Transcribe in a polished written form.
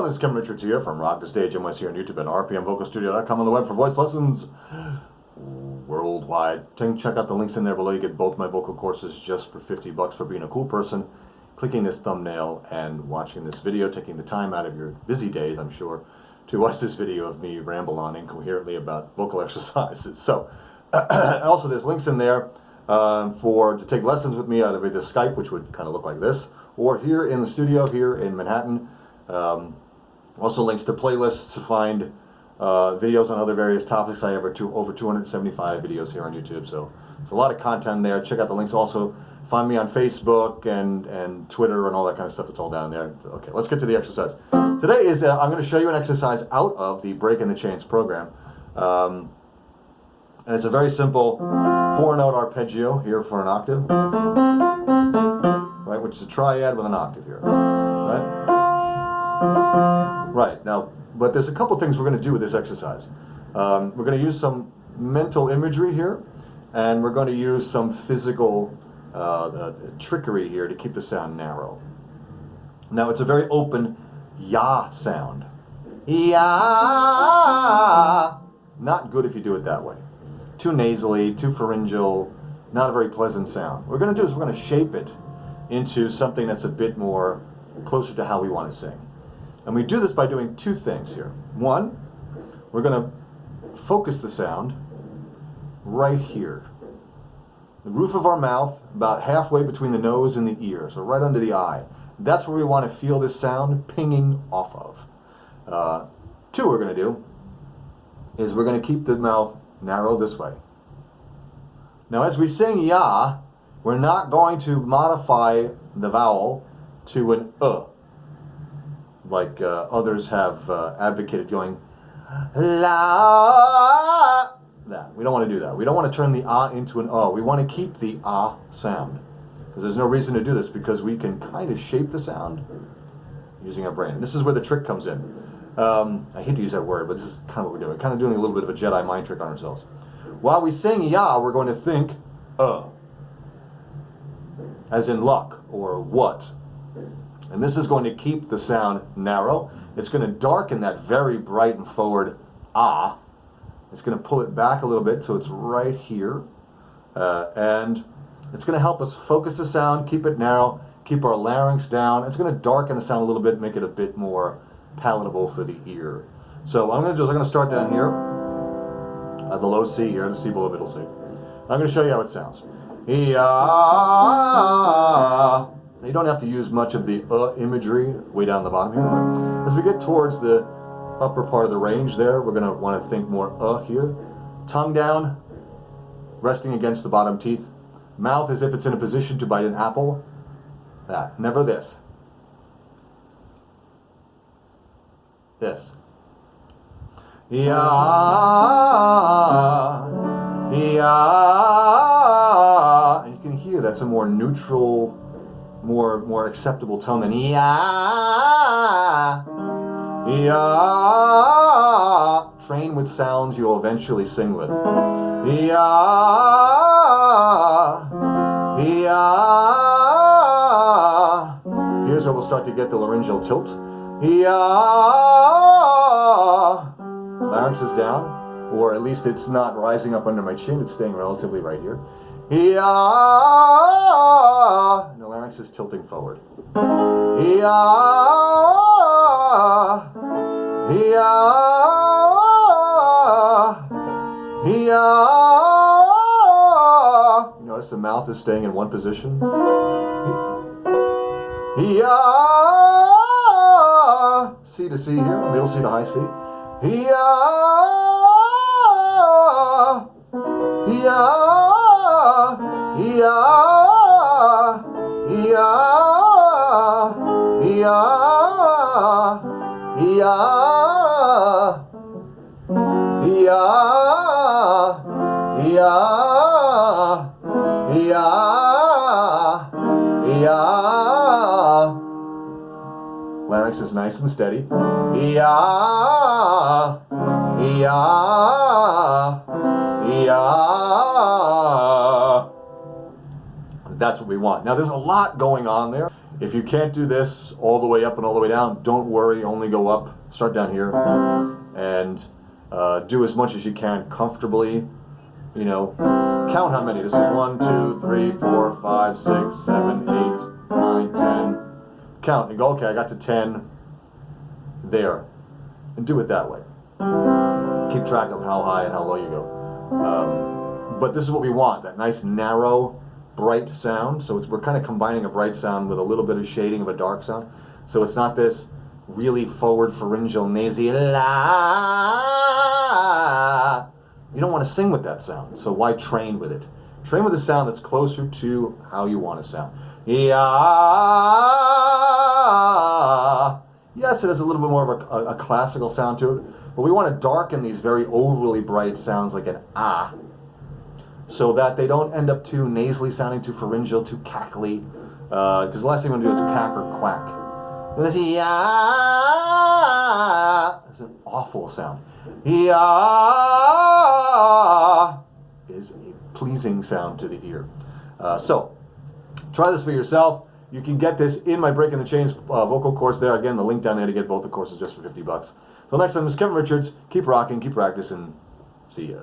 This is Kevin Richards here from Rock the Stage NYC on YouTube and rpmvocalstudio.com on the web for voice lessons worldwide. Check out the links in there below. You get both my vocal courses just for $50 for being a cool person, clicking this thumbnail and watching this video, taking the time out of your busy days, I'm sure, to watch this video of me ramble on incoherently about vocal exercises. So, also there's links in there to take lessons with me either via Skype, which would kind of look like this, or here in the studio here in Manhattan. Also links to playlists to find videos on other various topics. I have over 275 videos here on YouTube, so there's a lot of content there. Check out the links. Also find me on Facebook and Twitter and all that kind of stuff. It's all down there. Okay, let's get to the exercise. Today is I'm going to show you an exercise out of the Breaking the Chains program, and it's a very simple 4-note arpeggio here for an octave, right? Which is a triad with an octave here, right? Right, now, but there's a couple things we're going to do with this exercise. We're going to use some mental imagery here, and we're going to use some physical trickery here to keep the sound narrow. Now, it's a very open ya sound. Ya! Not good if you do it that way. Too nasally, too pharyngeal, not a very pleasant sound. What we're going to do is we're going to shape it into something that's a bit more closer to how we want to sing. And we do this by doing two things here. One, we're going to focus the sound right here. The roof of our mouth, about halfway between the nose and the ear, so right under the eye. That's where we want to feel this sound pinging off of. Two, we're going to do is we're going to keep the mouth narrow this way. Now, as we sing ya, we're not going to modify the vowel to an like others have advocated going la. That. We don't want to do that. We don't want to turn the into an we want to keep the sound. Because there's no reason to do this, because we can kind of shape the sound using our brain. And this is where the trick comes in. I hate to use that word, but this is kind of what we're doing. We're kind of doing a little bit of a Jedi mind trick on ourselves. While we sing ya, we're going to think as in luck or what. And this is going to keep the sound narrow. It's going to darken that very bright and forward It's going to pull it back a little bit so it's right here. And it's going to help us focus the sound, keep it narrow, keep our larynx down. It's going to darken the sound a little bit, make it a bit more palatable for the ear. So what I'm going to do is I'm going to start down here at the low C here, the C below middle C. I'm going to show you how it sounds. You don't have to use much of the imagery way down the bottom here. But as we get towards the upper part of the range there, we're going to want to think more here. Tongue down, resting against the bottom teeth. Mouth as if it's in a position to bite an apple. That. Never this. This. Ya, ya. And you can hear that's a more neutral, more acceptable tone than ya. Ya. Train with sounds you'll eventually sing with. Ya. Ya. Here's where we'll start to get the laryngeal tilt. Ya. Larynx is down, or at least it's not rising up under my chin. It's staying relatively right here. Ya. And the larynx is tilting forward. Ya. Ya. Ya. You notice the mouth is staying in one position. Ya. C to C here, middle C to high C. Ya. Ya. Ya. Ya. Ya. Ya. Ya. Ya. Ya. Ya. Larynx is nice and steady. Ya. Ya. Ya. That's what we want. Now, there's a lot going on there. If you can't do this all the way up and all the way down, don't worry, only go up. Start down here and do as much as you can comfortably. You know, count how many. This is 1, 2, 3, 4, 5, 6, 7, 8, 9, 10. Count and go, okay, I got to 10 there. And do it that way. Keep track of how high and how low you go. But this is what we want, that nice narrow, bright sound. So we're kind of combining a bright sound with a little bit of shading of a dark sound. So it's not this really forward pharyngeal nasy la. You don't want to sing with that sound, so why train with it? Train with a sound that's closer to how you want to sound. Yeah. Yes, it has a little bit more of a classical sound to it, but we want to darken these very overly bright sounds like an ah, so that they don't end up too nasally sounding, too pharyngeal, too cackly, because the last thing we want to do is cack or quack. And this yeah, it's an awful sound. Yeah is a pleasing sound to the ear. So try this for yourself. You can get this in my Breaking the Chains vocal course there. Again, the link down there to get both the courses just for $50. Till next time, this is Kevin Richards. Keep rocking, keep practicing. See ya.